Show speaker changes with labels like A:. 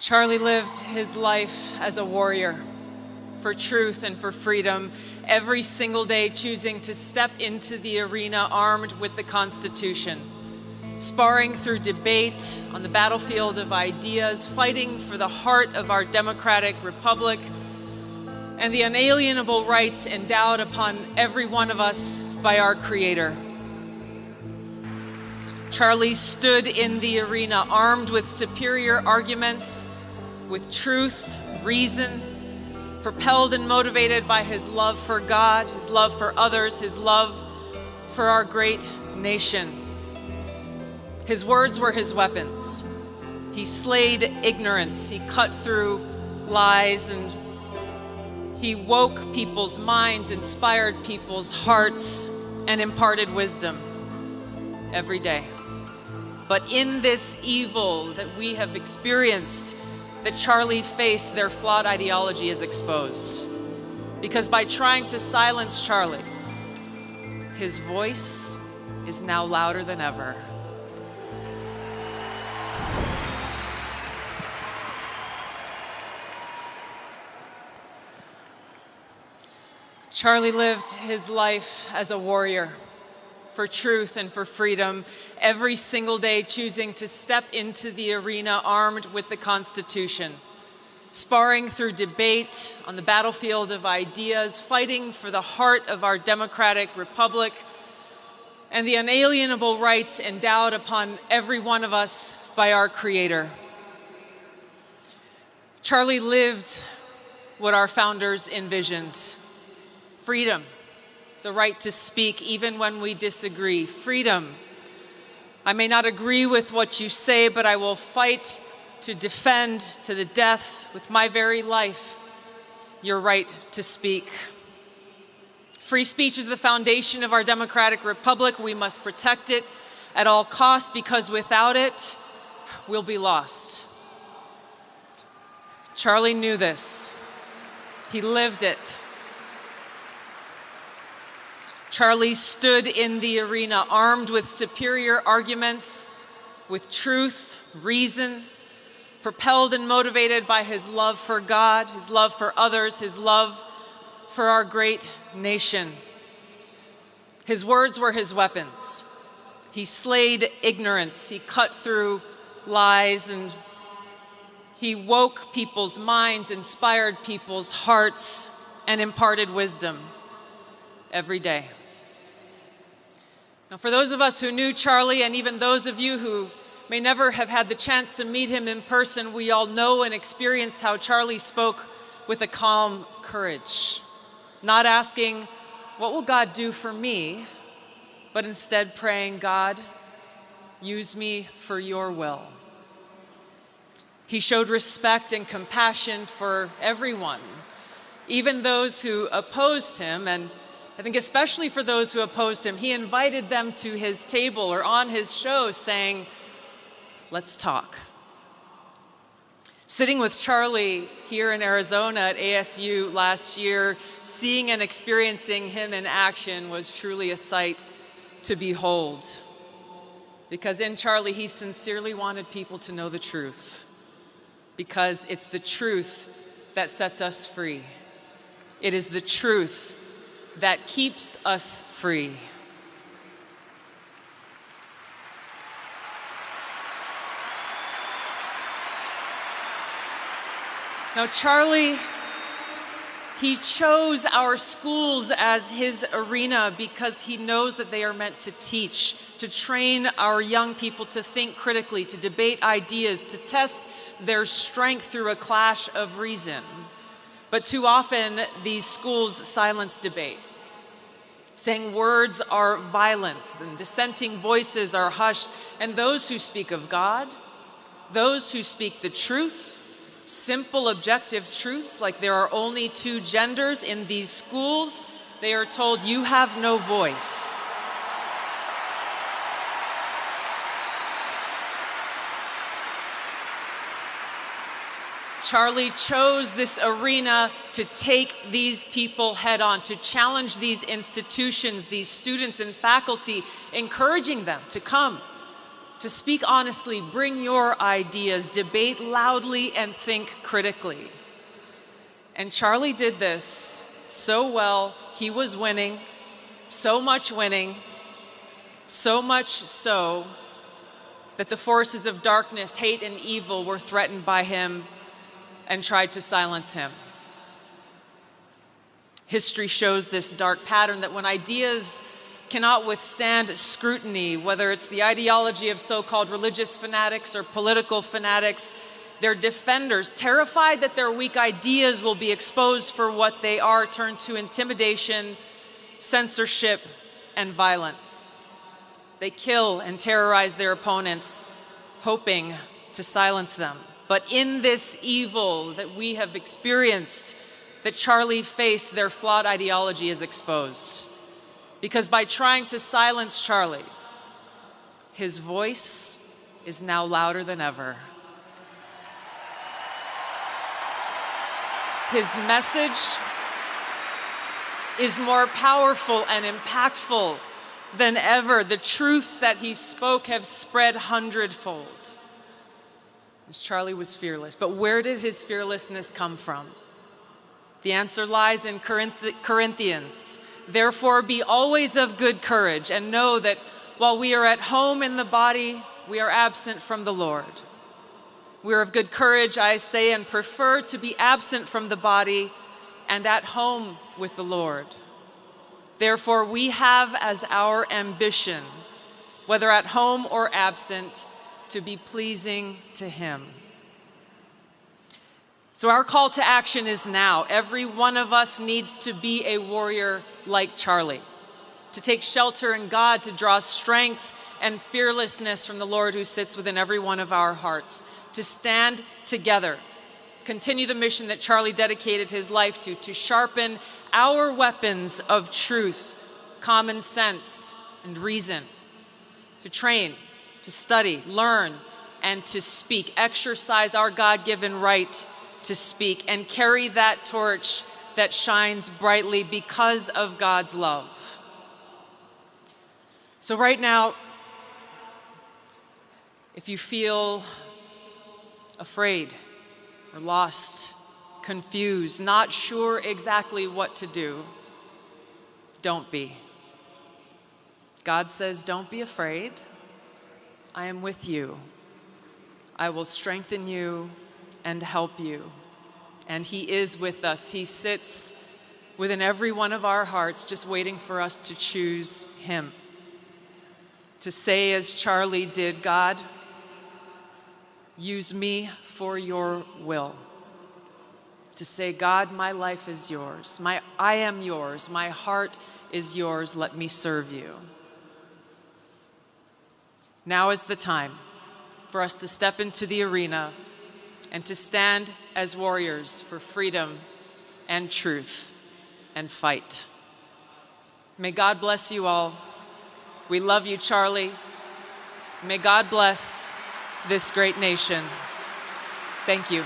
A: Charlie lived his life as a warrior for truth and for freedom, every single day choosing to step into the arena armed with the Constitution, sparring through debate on the battlefield of ideas, fighting for the heart of our democratic republic and the unalienable rights endowed upon every one of us by our Creator. Charlie stood in the arena armed with superior arguments, with truth, reason, propelled and motivated by his love for God, his love for others, his love for our great nation. His words were his weapons. He slayed ignorance, he cut through lies, and he woke people's minds, inspired people's hearts, and imparted wisdom every day. But in this evil that we have experienced, that Charlie faced, their flawed ideology is exposed. Because by trying to silence Charlie, his voice is now louder than ever. Charlie lived his life as a warrior for truth and for freedom, every single day choosing to step into the arena armed with the Constitution, sparring through debate on the battlefield of ideas, fighting for the heart of our democratic republic and the unalienable rights endowed upon every one of us by our Creator. Charlie lived what our founders envisioned: freedom, the right to speak even when we disagree. Freedom. I may not agree with what you say, but I will fight to defend to the death with my very life your right to speak. Free speech is the foundation of our democratic republic. We must protect it at all costs, because without it, we'll be lost. Charlie knew this. He lived it. Charlie stood in the arena armed with superior arguments, with truth, reason, propelled and motivated by his love for God, his love for others, his love for our great nation. His words were his weapons. He slayed ignorance, he cut through lies, and he woke people's minds, inspired people's hearts, and imparted wisdom every day. Now, for those of us who knew Charlie, and even those of you who may never have had the chance to meet him in person, we all know and experienced how Charlie spoke with a calm courage, not asking, "What will God do for me?" but instead praying, "God, use me for your will." He showed respect and compassion for everyone, even those who opposed him, and I think especially for those who opposed him, he invited them to his table or on his show saying, "Let's talk." Sitting with Charlie here in Arizona at ASU last year, seeing and experiencing him in action was truly a sight to behold. Because in Charlie, he sincerely wanted people to know the truth. Because it's the truth that sets us free. It is the truth that keeps us free. Now, Charlie, he chose our schools as his arena because he knows that they are meant to teach, to train our young people to think critically, to debate ideas, to test their strength through a clash of reason. But too often, these schools silence debate, saying words are violence, and dissenting voices are hushed, and those who speak of God, those who speak the truth, simple objective truths like there are only two genders in these schools, they are told, "You have no voice." Charlie chose this arena to take these people head on, to challenge these institutions, these students and faculty, encouraging them to come, to speak honestly, bring your ideas, debate loudly, and think critically. And Charlie did this so well. He was winning, so much so that the forces of darkness, hate, and evil were threatened by him and tried to silence him. History shows this dark pattern that when ideas cannot withstand scrutiny, whether it's the ideology of so-called religious fanatics or political fanatics, their defenders, terrified that their weak ideas will be exposed for what they are, turn to intimidation, censorship, and violence. They kill and terrorize their opponents, hoping to silence them. But in this evil that we have experienced, that Charlie faced, their flawed ideology is exposed. Because by trying to silence Charlie, his voice is now louder than ever. His message is more powerful and impactful than ever. The truths that he spoke have spread hundredfold. As Charlie was fearless. But where did his fearlessness come from? The answer lies in Corinthians. Therefore, be always of good courage and know that while we are at home in the body, we are absent from the Lord. We are of good courage, I say, and prefer to be absent from the body and at home with the Lord. Therefore, we have as our ambition, whether at home or absent, to be pleasing to Him. So our call to action is now. Every one of us needs to be a warrior like Charlie, to take shelter in God, to draw strength and fearlessness from the Lord who sits within every one of our hearts, to stand together, continue the mission that Charlie dedicated his life to sharpen our weapons of truth, common sense, and reason, to train, to study, learn, and to speak, exercise our God-given right to speak, and carry that torch that shines brightly because of God's love. So right now, if you feel afraid or lost, confused, not sure exactly what to do, don't be. God says, don't be afraid. I am with you. I will strengthen you and help you. And He is with us. He sits within every one of our hearts, just waiting for us to choose Him. To say, as Charlie did, God, use me for your will. To say, God, my life is yours. I am yours. My heart is yours. Let me serve you. Now is the time for us to step into the arena and to stand as warriors for freedom and truth and fight. May God bless you all. We love you, Charlie. May God bless this great nation. Thank you.